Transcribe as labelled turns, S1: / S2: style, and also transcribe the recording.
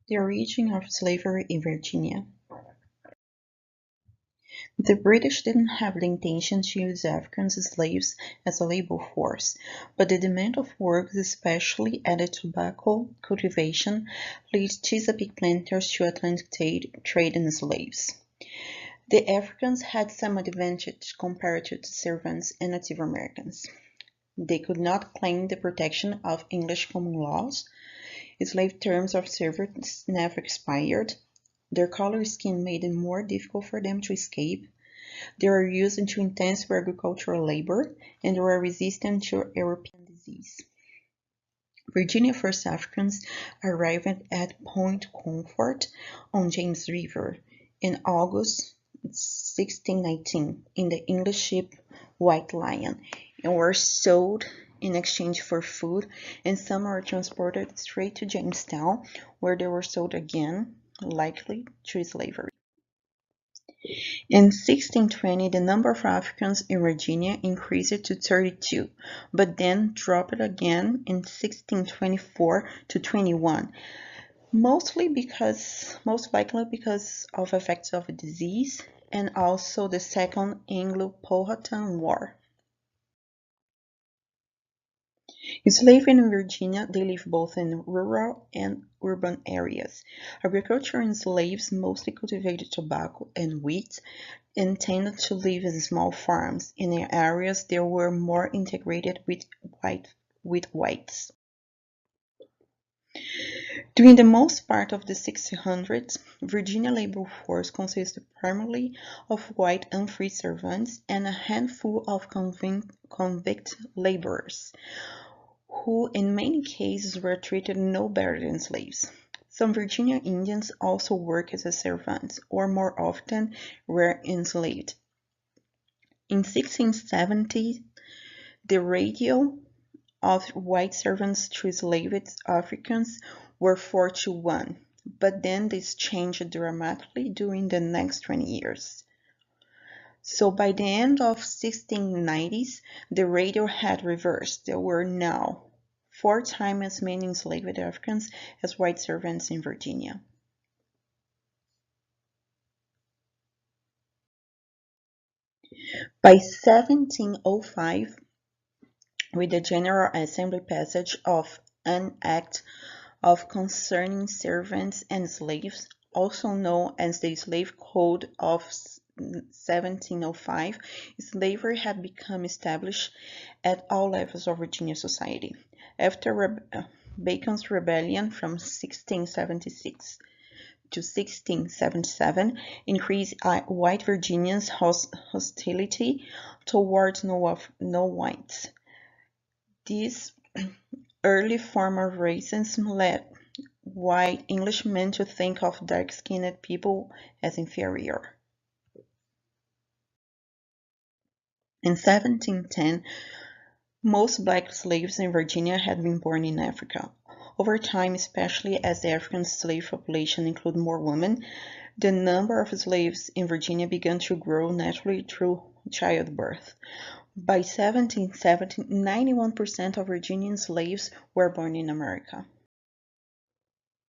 S1: The origin of slavery in Virginia. The British didn't have the intention to use African slaves as a labor force, but the demand of work, especially at the tobacco cultivation, led Chesapeake planters to Atlantic trade in slaves. The Africans had some advantage compared to the servants and Native Americans. They could not claim the protection of English common laws. Slave terms of service never expired. Their color skin made it more difficult for them to escape. They were used into intense agricultural labor, and they were resistant to European disease. Virginia first Africans arrived at Point Comfort on James River in August 1619 in the English ship White Lion and were sold in exchange for food, and some were transported straight to Jamestown, where they were sold again, likely to slavery. In 1620, the number of Africans in Virginia increased to 32, but then dropped again in 1624 to 21, most likely because of effects of disease and also the Second Anglo-Powhatan War. Enslaved in Virginia, they live both in rural and urban areas. Agriculture enslaved mostly cultivated tobacco and wheat and tended to live in small farms in areas that were more integrated with whites. During the most part of the 1600s, Virginia labor force consisted primarily of white unfree servants and a handful of convict laborers, who in many cases were treated no better than slaves. Some Virginia Indians also worked as servants, or more often were enslaved. In 1670, the ratio of white servants to enslaved Africans were 4 to 1, but then this changed dramatically during the next 20 years. So by the end of 1690s, the ratio had reversed. There were now 4 times as many enslaved Africans as white servants in Virginia. By 1705, with the General Assembly passage of an Act of Concerning Servants and Slaves, also known as the Slave Code of 1705, slavery had become established at all levels of Virginia society. After Bacon's Rebellion from 1676 to 1677 increased white Virginians' hostility towards non-whites. This early form of racism led white Englishmen to think of dark-skinned people as inferior. In 1710, most black slaves in Virginia had been born in Africa. Over time, especially as the African slave population included more women, the number of slaves in Virginia began to grow naturally through childbirth. By 1770, 91% of Virginian slaves were born in America.